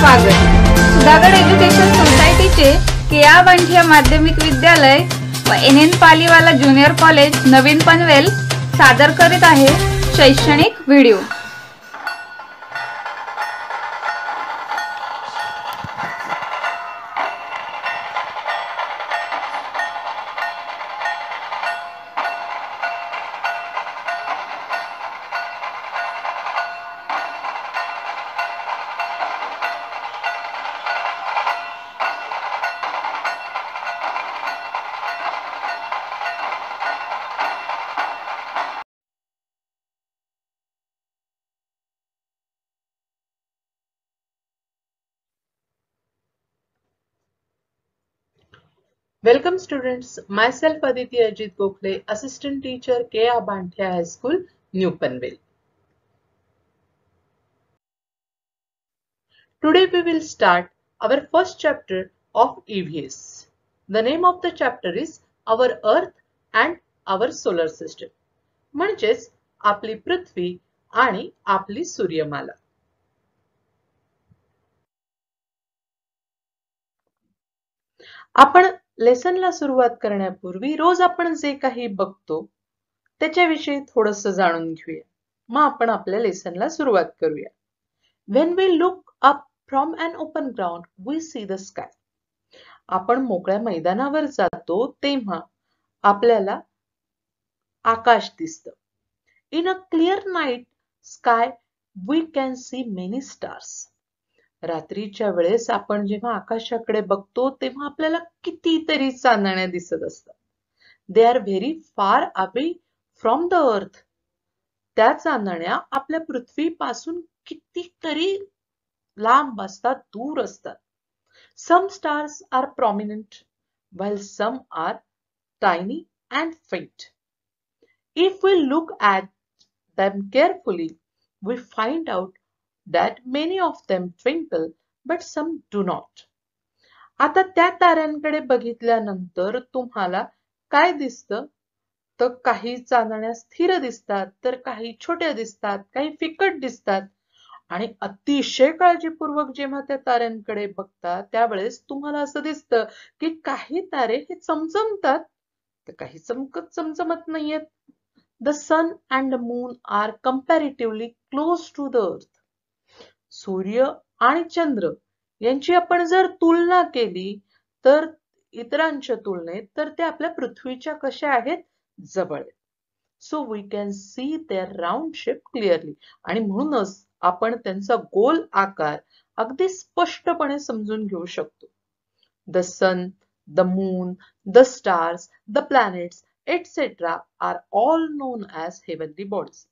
स्वागत. सुधागड एज्युकेशन सोसायटीचे केआ बांठिया माध्यमिक विद्यालय व एन पालीवाला ज्युनियर कॉलेज नवीन पनवेल सादर करीत आहे शैक्षणिक video. Welcome students, myself Aditi Ajit Gokhale, Assistant Teacher KA Banthia High School, New Panvel. Today we will start our first chapter of EVS. The name of the chapter is Our Earth and Our Solar System. म्हणजेच आपली पृथ्वी आणि आपली सूर्यमाला. आपण लेसनला सुरुवात करण्यापूर्वी रोज आपण जे काही बघतो त्याच्याविषयी थोडंसं जाणून घेऊया. मग आपण आपल्या लेसनला सुरुवात करूया. When we look up from an open ground, we see the sky. आपण मोकळ्या मैदानावर जातो तेव्हा आपल्याला आकाश दिसतं. In a clear night sky, we can see many stars. रात्रीच्या वेळेस आपण जेव्हा आकाशाकडे बघतो तेव्हा आपल्याला कितीतरी चांदण्या दिसत असतात. They are very far away from the earth. त्या चांदण्या आपल्या पृथ्वीपासून कितीतरी लांब असतात, दूर असतात. Some stars are prominent while some are tiny and faint. If we look at them carefully, we find out that many of them twinkle but some do not. आता त्या ताऱ्यांकडे बघितल्यानंतर तुम्हाला काय दिसतं? तर काही चांदण्या स्थिर दिसतात, तर काही छोट्या दिसतात, काही फिकट दिसतात. आणि अतिशय काळजीपूर्वक जेव्हा त्या ताऱ्यांकडे बघता त्यावेळेस तुम्हाला असं दिसतं की काही तारे हे चमचमतात तर काही चमचमत नाहीयेत. The sun and the moon are comparatively close to the earth. सूर्य आणि चंद्र यांची आपण जर तुलना केली तर इतरांच्या तुलनेत तर ते आपल्या पृथ्वीच्या कशा आहेत? जवळ. So we can see their round shape clearly. आणि म्हणूनच आपण त्यांचा गोल आकार अगदी स्पष्टपणे समजून घेऊ शकतो. The sun, the moon, the stars, the planets, etc. are all known as heavenly bodies.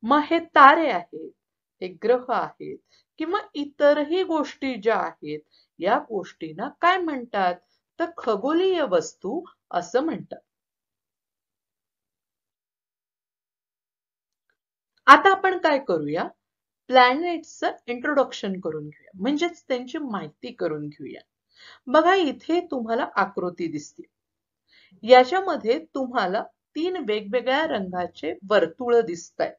मग हे तारे आहेत, हे ग्रह आहेत किंवा इतरही गोष्टी ज्या आहेत या गोष्टींना काय म्हणतात? तर खगोलीय वस्तू असं म्हणतात. आता आपण काय करूया? प्लॅनेट्सचं इंट्रोडक्शन करून घेऊया, म्हणजेच त्यांची माहिती करून घेऊया. बघा इथे तुम्हाला आकृती दिसते. याच्यामध्ये तुम्हाला 3 वेगवेगळ्या रंगाचे वर्तुळ दिसतायत.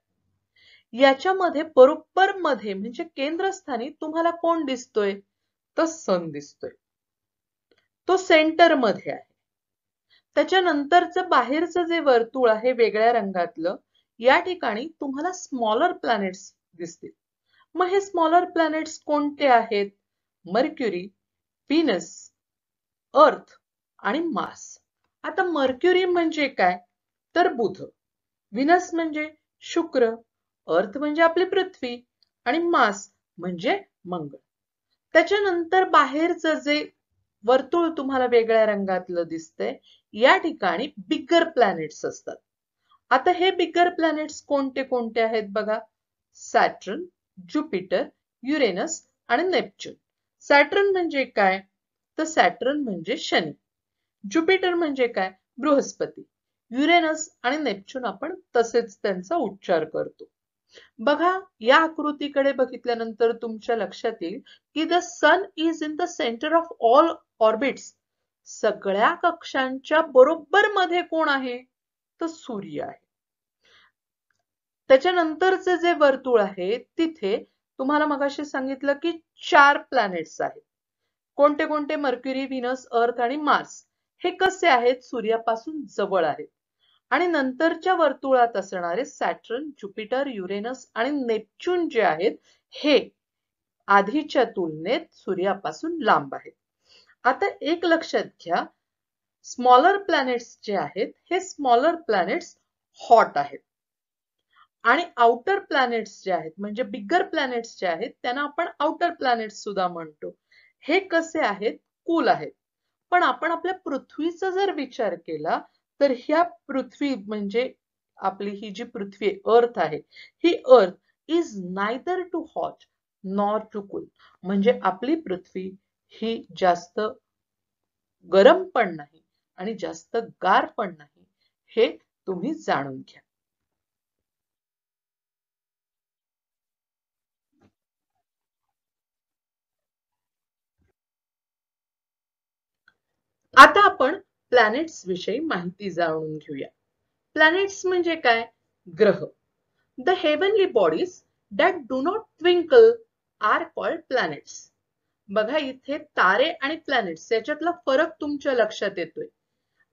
याच्यामध्ये बरोबर मध्ये म्हणजे केंद्रस्थानी तुम्हाला कोण दिसतोय? तर सन दिसतोय. तो सेंटर मध्ये आहे. त्याच्यानंतरचं बाहेरचं जे वर्तुळ आहे वेगळ्या रंगातलं या ठिकाणी तुम्हाला स्मॉलर प्लॅनेट्स दिसतील. मग हे स्मॉलर प्लॅनेट्स कोणते आहेत? मर्क्युरी, व्हीनस, अर्थ आणि मार्स. आता मर्क्युरी म्हणजे काय? तर बुध. व्हीनस म्हणजे शुक्र, अर्थ म्हणजे आपली पृथ्वी आणि मार्स म्हणजे मंगळ. त्याच्यानंतर बाहेरचं जे वर्तुळ तुम्हाला वेगळ्या रंगातलं दिसतंय या ठिकाणी बिगर प्लॅनेट्स असतात. आता हे बिगर प्लॅनेट्स कोणते कोणते आहेत बघा? सॅटर्न, ज्युपिटर, युरेनस आणि नेपच्यून. सॅटर्न म्हणजे काय? तर सॅटर्न म्हणजे शनी. ज्युपिटर म्हणजे काय? बृहस्पती. युरेनस आणि नेपच्यून आपण तसेच त्यांचा उच्चार करतो. बघा या आकृतीकडे बघितल्यानंतर तुमच्या लक्षात येईल की the sun is in the centre of all orbits. सगळ्या कक्षांच्या बरोबर मध्ये कोण आहे? तर सूर्य आहे. त्याच्यानंतरचे जे वर्तुळ आहे तिथे तुम्हाला मगाशी सांगितलं की 4 प्लॅनेट्स आहेत. कोणते कोणते? मर्क्युरी, व्हीनस, अर्थ आणि मार्स. हे कसे आहेत? सूर्यापासून जवळ आहेत. आणि नंतरच्या वर्तुळात असणारे सॅटर्न, ज्युपिटर, युरेनस आणि नेपच्यून जे आहेत हे आधीच्या तुलनेत सूर्यापासून लांब आहेत. आता एक लक्षात घ्या, स्मॉलर प्लॅनेट्स जे आहेत हे स्मॉलर प्लॅनेट्स हॉट आहेत आणि आउटर प्लॅनेट्स जे आहेत म्हणजे बिगर प्लॅनेट्स जे आहेत त्यांना आपण आउटर प्लॅनेट्स सुद्धा म्हणतो. हे कसे आहेत? कूल आहेत. पण आपण आपल्या पृथ्वीचा जर विचार केला तर ह्या पृथ्वी म्हणजे आपली ही जी पृथ्वी अर्थ आहे, ही earth is neither too hot nor too cool. म्हणजे आपली पृथ्वी ही जास्त गरम पण नाही आणि जास्त गार पण नाही. हे तुम्ही जाणून घ्या. आता आपण प्लॅनेट्स विषयी माहिती जाणून घेऊया. प्लॅनेट्स म्हणजे काय? ग्रह. The heavenly bodies that do not twinkle are called planets. बघा इथे तारे आणि प्लॅनेट्स याच्यातला फरक तुमच्या लक्षात येतोय.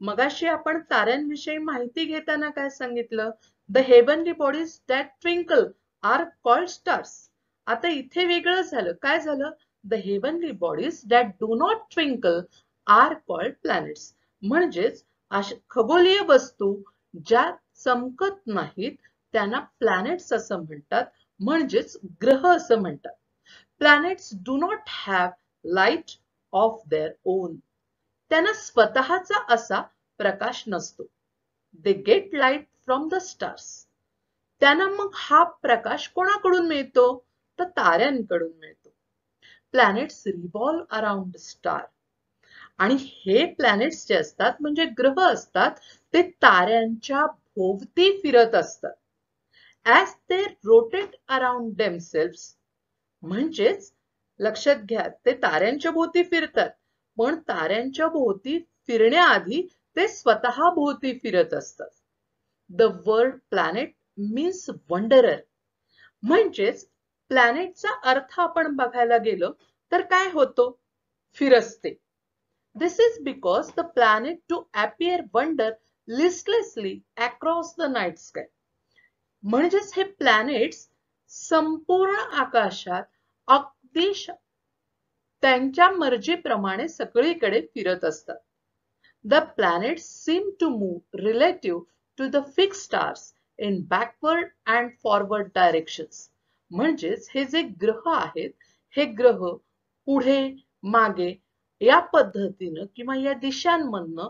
मगाशी आपण ताऱ्यांविषयी माहिती घेताना काय सांगितलं? The heavenly bodies that twinkle are called stars. आता इथे वेगळं झालं. काय झालं? The heavenly bodies that do not twinkle are called planets. म्हणजेच खगोलीय वस्तू ज्या चमकत नाहीत त्यांना प्लॅनेट्स असं म्हणतात, म्हणजेच ग्रह असं म्हणतात. Planets do not have light of their own. त्यांना स्वतःचा असा प्रकाश नसतो. They get light from the stars. त्यांना मग हा प्रकाश कोणाकडून मिळतो? तर ताऱ्यांकडून मिळतो. Planets revolve around star. आणि हे प्लॅनेट्स जे असतात म्हणजे ग्रह असतात ते ताऱ्यांच्या भोवती फिरत असतात. As they rotate around themselves, म्हणजेच लक्षात घ्या ते ताऱ्यांच्या भोवती फिरतात पण ताऱ्यांच्या भोवती फिरण्याआधी ते स्वतः भोवती फिरत असतात. The word planet means wanderer. म्हणजेच प्लॅनेटचा अर्थ आपण बघायला गेलो तर काय होतो? फिरस्ते. This is because the planet to appear wander listlessly across the night sky. म्हणजेच हे प्लॅनेट्स संपूर्ण आकाशात अगदी त्यांच्या मर्जीप्रमाणे सगळीकडे फिरत असतात. The planets seem to move relative to the fixed stars in backward and forward directions. म्हणजेच हे जे ग्रह आहेत हे ग्रह पुढे मागे या पद्धतीने किंवा या दिशांमधनं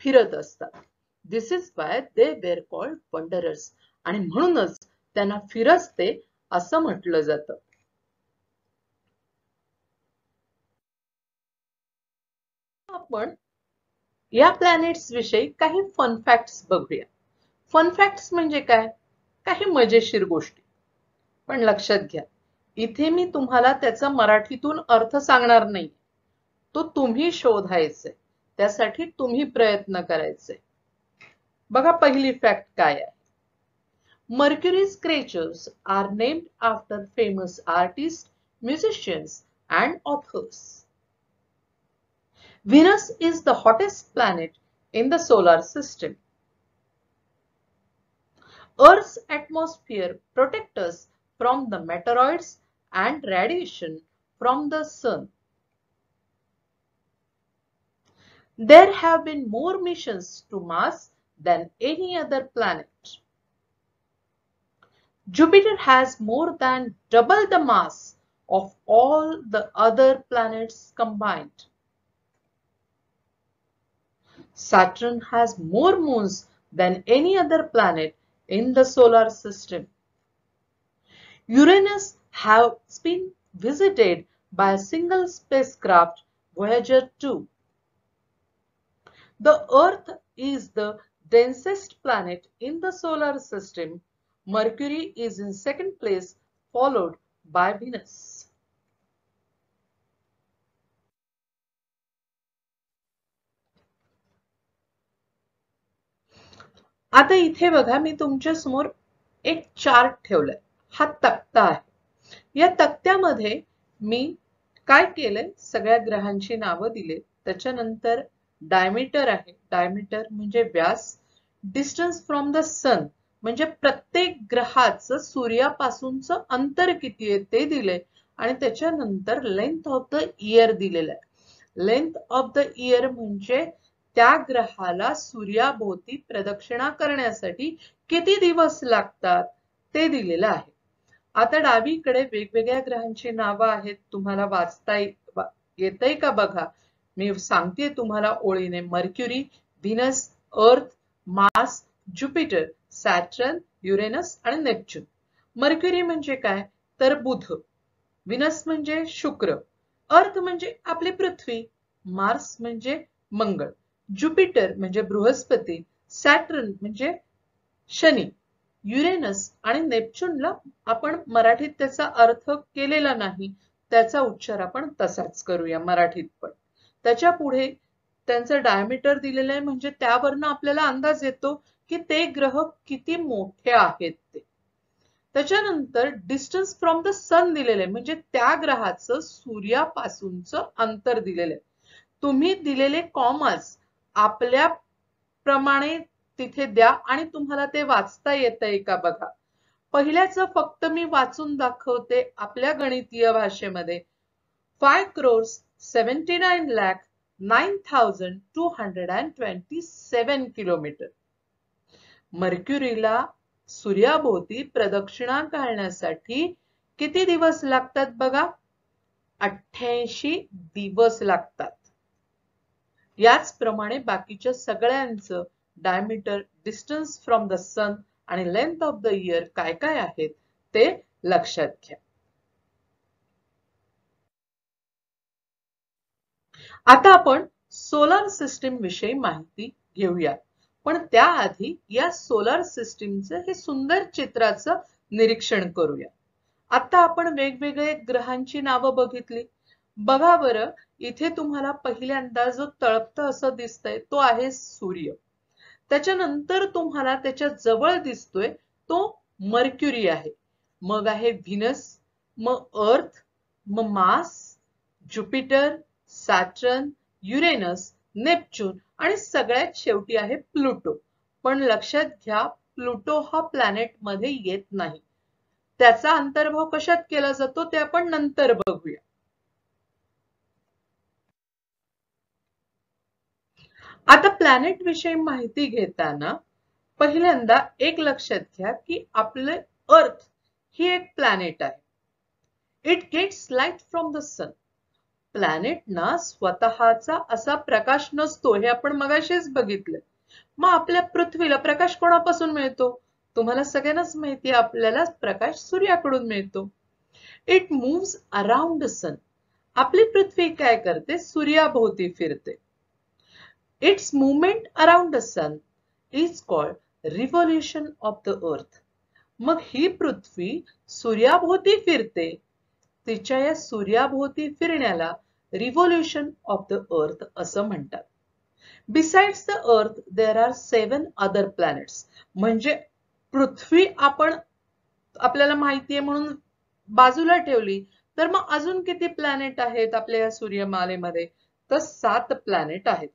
फिरत असतात. This is why they were called wanderers. आणि म्हणूनच त्यांना फिरस्ते असं म्हटलं जातं. आपण या प्लॅनेट्स विषयी काही फन फॅक्ट्स बघूया. फन फॅक्ट्स म्हणजे काय? काही मजेशीर गोष्टी. पण लक्षात घ्या इथे मी तुम्हाला त्याचा मराठीतून अर्थ सांगणार नाही. तो तुम्ही शोधायचे. त्यासाठी तुम्ही प्रयत्न करायचे. बघा पहिली फॅक्ट काय आहे? Mercury's creatures are named after famous artists, musicians, and authors. Venus is the hottest planet in the solar system. Earth's atmosphere protects us from the meteoroids and radiation from the sun. There have been more missions to Mars than any other planet. Jupiter has more than double the mass of all the other planets combined. Saturn has more moons than any other planet in the solar system. Uranus has been visited by a single spacecraft, Voyager 2. The Earth is the densest planet in the solar system. Mercury is in second place, followed by Venus. आता इथे बघा मी तुमच्या समोर एक chart ठेवलाय. हा तक्ता आहे. या तक्त्यामध्ये मी काय केलंय, सगळ्या ग्रहांची नावं दिले, त्याच्यानंतर डायमीटर आहे, डायमीटर म्हणजे व्यास, डिस्टन्स फ्रॉम द सन म्हणजे प्रत्येक ग्रहाचं सूर्यापासूनचं अंतर किती आहे ते दिले, आणि त्याच्यानंतर लेंथ ऑफ द इयर दिलेलं आहे। लेंथ ऑफ द इयर म्हणजे त्या ग्रहाला सूर्याभोवती प्रदक्षिणा करण्यासाठी किती दिवस लागतात ते दिलेलं आहे। आता डावीकडे वेगवेगळ्या ग्रहांची नावं आहेत, तुम्हाला वाचता येतंय का बघा, मी सांगते तुम्हाला ओळीने। मर्क्युरी, व्हीनस, अर्थ, मार्स, ज्युपिटर, सॅटर्न, युरेनस आणि नेपच्यून। मर्क्युरी म्हणजे काय तर बुध, व्हीनस म्हणजे शुक्र, अर्थ म्हणजे आपली पृथ्वी, मार्स म्हणजे मंगळ, ज्युपिटर म्हणजे बृहस्पती, सॅटर्न म्हणजे शनी, युरेनस आणि नेपच्यूनला आपण मराठीत त्याचा अर्थ केलेला नाही, त्याचा उच्चार आपण तसाच करूया मराठीत पण। त्याच्या पुढे त्यांचं डायमीटर दिलेलं आहे, म्हणजे त्यावरनं आपल्याला अंदाज येतो की ते ग्रह किती मोठे आहेत ते। त्याच्यानंतर डिस्टन्स फ्रॉम द सन दिलेलं आहे, म्हणजे त्या ग्रहाचं सूर्यापासूनचं अंतर दिलेलं आहे। तुम्ही दिलेले कॉमास आपल्या प्रमाणे तिथे द्या आणि तुम्हाला ते वाचता येतंय का बघा। पहिल्याचं फक्त मी वाचून दाखवते आपल्या गणितीय भाषेमध्ये। 5,79,09,227 किलोमीटर। मर्क्युरीला सूर्याभोवती प्रदक्षिणा घालण्यासाठी किती दिवस लागतात बघा, 88 दिवस लागतात। याचप्रमाणे बाकीच्या सगळ्यांचं डायमीटर, डिस्टन्स फ्रॉम द सन आणि लेंथ ऑफ द इयर काय काय आहेत ते लक्षात घ्या। आता आपण सोलर सिस्टीम विषयी माहिती घेऊया, पण त्याआधी या सोलर सिस्टीमचं हे सुंदर चित्राचं निरीक्षण करूया। आता आपण वेगवेगळे ग्रहांची नावं बघितली, बघा बरं, इथे तुम्हाला पहिल्यांदा जो तळपतं असं दिसतंय तो आहे सूर्य, त्याच्यानंतर तुम्हाला त्याच्या जवळ दिसतोय तो मर्क्युरी आहे, मग आहे व्हीनस, मग अर्थ, मग Mars, Jupiter, Saturn, Uranus, Neptune आणि सगळ्यात शेवटी आहे प्लुटो। पण लक्षात घ्या, प्लुटो हा प्लॅनेट मध्ये येत नाही, त्याचा अंतर्भाव कशात केला जातो ते आपण नंतर बघूया। आता प्लॅनेट विषयी माहिती घेताना पहिल्यांदा एक लक्षात घ्या की आपले अर्थ ही एक प्लॅनेट आहे। It gets light from the sun. प्लॅनेटना स्वतःचा असा प्रकाश नसतो, हे आपण मगाशीच बघितलं। मग आपल्या पृथ्वीला प्रकाश कोणापासून मिळतो, तुम्हाला सगळ्यांनाच माहिती आहे, आपल्याला प्रकाश सूर्याकडून मिळतो। It moves around the sun. आपली पृथ्वी काय करते, सूर्याभोवती फिरते। Its movement around the sun is called revolution of the earth. मग ही पृथ्वी सूर्याभोवती फिरते, तिच्या या सूर्याभोवती फिरण्याला रिव्होल्यूशन ऑफ द अर्थ असं म्हणतात। Besides the earth there are 7 other planets. म्हणजे पृथ्वी आपण आपल्याला माहिती आहे म्हणून बाजूला ठेवली, तर मग अजून किती प्लॅनेट आहेत आपल्या या सूर्यमालेमध्ये, तर 7 प्लॅनेट आहेत।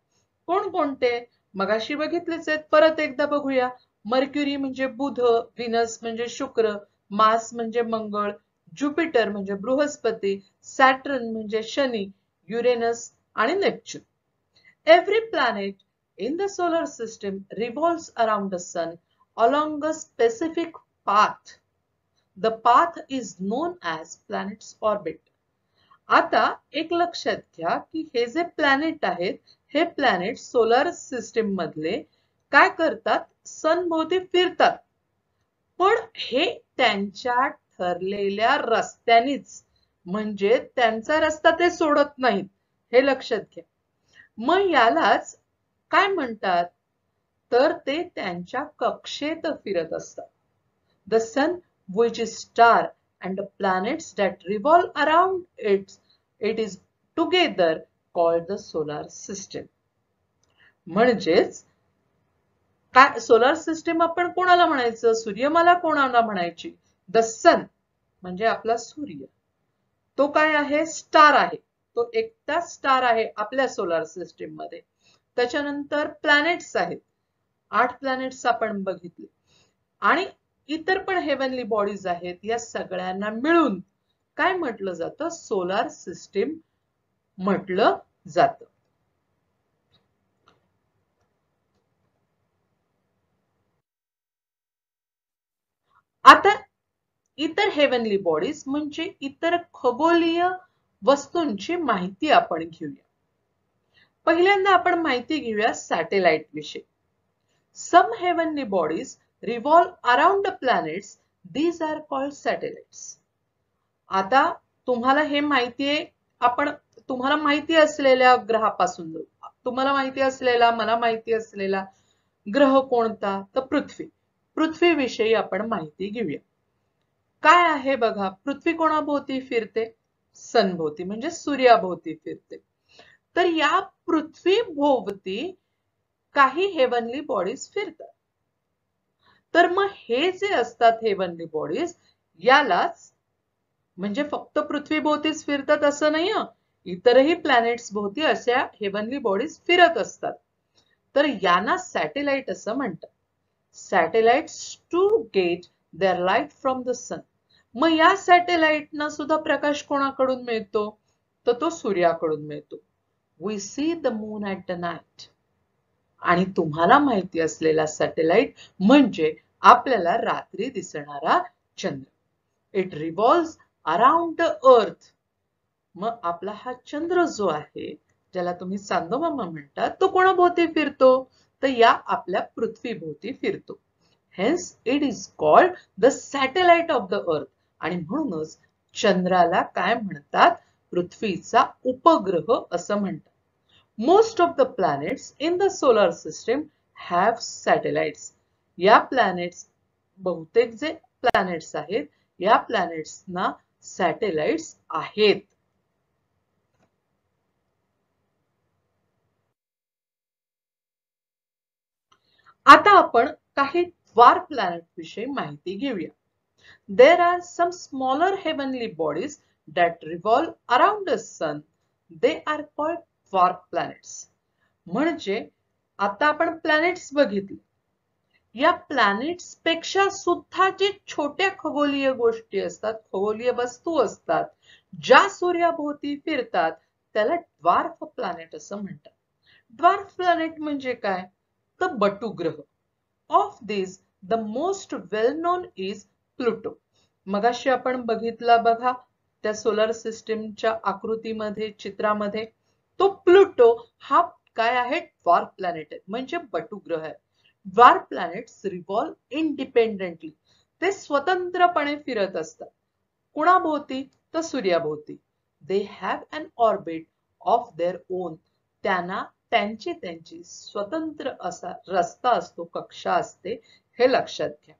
कोणकोणते, मगाशी बघितलेच आहेत, परत एकदा बघूया। मर्क्युरी म्हणजे बुध, व्हीनस म्हणजे शुक्र, मार्स म्हणजे मंगळ, ज्युपिटर म्हणजे बृहस्पती, सॅटर्न म्हणजे शनी, युरेनस आणि Neptune. Every planet in the solar system revolves around the sun along a specific path. The path is known as planet's orbit. आता एक लक्षात घ्या की हे जे प्लॅनेट आहेत, हे प्लॅनेट सोलर सिस्टीम मधले काय करतात, सन भोवती फिरतात, पण हे त्यांच्या ठरलेल्या रस्त्यानेच, म्हणजे त्यांचा रस्ता ते सोडत नाहीत, हे लक्षात घ्या। मग यालाच काय म्हणतात, तर ते त्यांच्या कक्षेत फिरत असतात। The sun, which is star, and the planets that revolve around it is together called the solar system. म्हणजेच काय, सोलर सिस्टीम आपण कोणाला म्हणायचं, सूर्यमाला कोणाला म्हणायची, द सन, म्हणजे आपला सूर्य, तो काय आहे? स्टार आहे. तो एकटा स्टार आहे आपल्या सोलार सिस्टीम मध्ये. त्याच्यानंतर प्लॅनेट्स आहेत, 8 प्लॅनेट्स आपण बघितले, आणि इतर पण हेवनली बॉडीज आहेत. या सगळ्यांना मिळून काय म्हटलं जातं? सोलार सिस्टीम म्हटलं जातं. आता इतर हेवनली बॉडीज म्हणजे इतर खगोलीय वस्तूंची माहिती आपण घेऊया. पहिल्यांदा आपण माहिती घेऊया सॅटेलाइट विषयी. Some heavenly bodies revolve around the planets. These are called satellites. आता तुम्हाला हे माहिती आहे, आपण तुम्हाला माहिती असलेल्या ग्रहापासून, तुम्हाला माहिती असलेला, मला माहिती असलेला ग्रह कोणता? तर पृथ्वी. पृथ्वीविषयी आपण माहिती घेऊया. काय आहे बघा, पृथ्वी कोणाभोवती फिरते? सनभोवती, म्हणजे सूर्याभोवती फिरते. तर या पृथ्वीभोवती काही हेवनली बॉडीज फिरतात. तर मग हे जे असतात हेवनली बॉडीज, यालाच, म्हणजे फक्त पृथ्वीभोवतीच फिरतात असं नाही, इतरही प्लॅनेट्स भोवती अशा हेवनली बॉडीज फिरत असतात. तर यांना सॅटेलाइट असं म्हणतात. Satellites too get their light from the sun. मग या सॅटेलाइटना सुद्धा प्रकाश कोणाकडून मिळतो? तर तो सूर्याकडून मिळतो. We see the moon at the night. आणि तुम्हाला माहिती असलेला सॅटेलाइट म्हणजे आपल्याला रात्री दिसणारा चंद्र. It revolves around the earth. मग आपला हा चंद्र जो आहे, ज्याला तुम्ही चांदोमामा म्हणतात, तो कोणाभोवती फिरतो? तर या आपल्या पृथ्वीभोवती फिरतो. Hence it is called the satellite of the earth. आणि म्हणूनच चंद्राला काय म्हणतात? पृथ्वीचा उपग्रह असं म्हणतात. Most of the planets in the solar system have satellites. या प्लॅनेट्स, बहुतेक जे प्लॅनेट्स आहेत, या प्लॅनेट्सना सॅटेलाइट्स आहेत. आता आपण काही dwarf प्लॅनेट विषयी माहिती घेऊया. There are some smaller heavenly bodies that revolve around the sun. They are called dwarf planets. म्हणजे आता आपण प्लॅनेट्स बघितले, या प्लॅनेट्स पेक्षा सुद्धा जे छोट्या खगोलीय गोष्टी असतात, खगोलीय वस्तू असतात, ज्या सूर्याभोवती फिरतात, त्याला ड्वार्फ प्लॅनेट असं म्हणतात. ड्वार्फ प्लॅनेट म्हणजे काय? तर बटुग्रह. Of this the most well known is Pluto. मगाशी आपण बघितला बघा त्या सोलर सिस्टीमच्या आकृतीमध्ये, चित्रामध्ये, तो प्लुटो हा काय आहे? ड्वार्फ प्लॅनेट आहे, म्हणजे बटुग्रह आहे. Dwarf planets revolve independently. ते स्वतंत्रपणे फिरत असतात. कुणाभोवती? तर सूर्याभोवती. They have an orbit of their own. त्यांना त्यांची स्वतंत्र असा रस्ता असतो, कक्षा असते, हे लक्षात घ्या.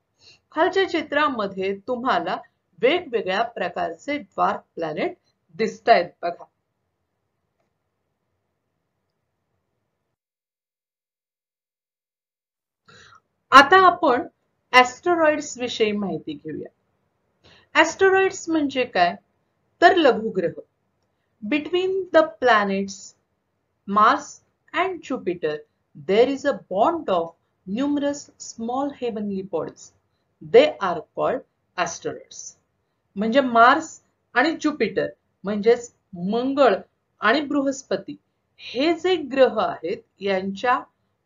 खालच्या चित्रामध्ये तुम्हाला वेगवेगळ्या प्रकारचे ड्वार्फ प्लॅनेट दिसतायत बघा. आता आपण ऍस्टेरॉइड्स विषयी माहिती घेऊया. ऍस्टेरॉइड्स म्हणजे काय? तर लघुग्रह. Between the planets Mars and Jupiter there is a bond of numerous small heavenly bodies. They are called asteroids. म्हणजे मार्स आणि ज्युपिटर, म्हणजेच मंगळ आणि बृहस्पती, हे जे ग्रह आहेत, यांच्या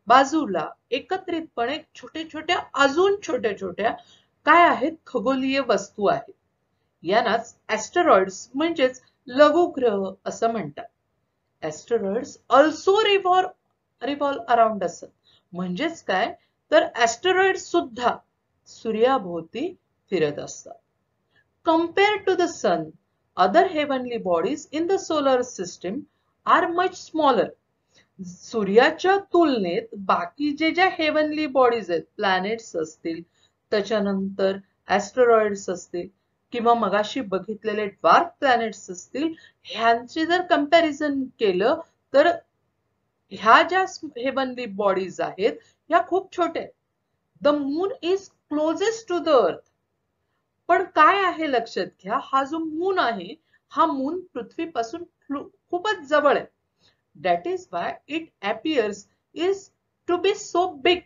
बाजूला एकत्रितपणे अजून छोट्या छोट्या काय आहेत? खगोलीय वस्तू आहेत. यांनाच ऍस्टेरॉइड्स म्हणजेच लघुग्रह असं म्हणतात. ऍस्टेरॉइड्स ऑल्सो रिव्हॉल्व अराउंड द सन. म्हणजेच काय? तर ऍस्टेरॉइड्स सुद्धा सूर्याभोवती फिरत असतात. Compared to the sun, other heavenly bodies in the solar system are much smaller. सूर्याच्या तुलनेत बाकी ज्या हेवनली बॉडीज आहेत, प्लॅनेट्स असतील, त्याच्यानंतर ऍस्टेरॉइड्स असतील, किंवा मगाशी बघितलेले ड्वार्फ प्लॅनेट्स असतील, ह्यांची जर कंपॅरिझन केलं तर ह्या ज्या हेवनली बॉडीज आहेत, ह्या खूप छोट्या आहेत. The moon is closest to the earth. पण काय आहे लक्षात घ्या, हा जो मून आहे हा मून पृथ्वीपासून खूपच जवळ आहे. That is why it appears is to be so big,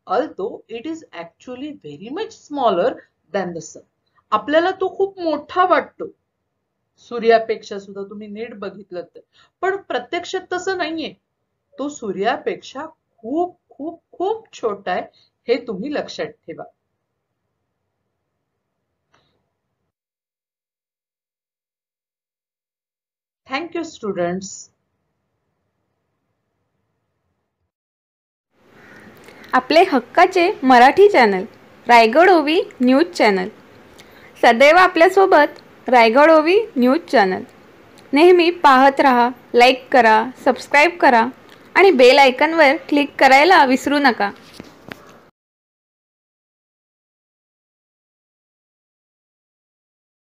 although it is actually very much smaller than the sun. आपल्याला तो खूप मोठा वाटतो सूर्यापेक्षा सुद्धा, तुम्ही नीट बघितलं तर, पण प्रत्यक्षात तसं नाहीये. तो सूर्यापेक्षा खूप खूप खूप छोटा आहे, हे तुम्ही लक्षात ठेवा. Thank you students. आपले हक्काचे मराठी चॅनल रायगड ओवी न्यूज चॅनल, सदैव आपल्यासोबत. रायगड ओवी न्यूज चॅनल नेहमी पाहत रहा, लाईक करा, सबस्क्राईब करा आणि बेल आयकॉनवर क्लिक करायला विसरू नका.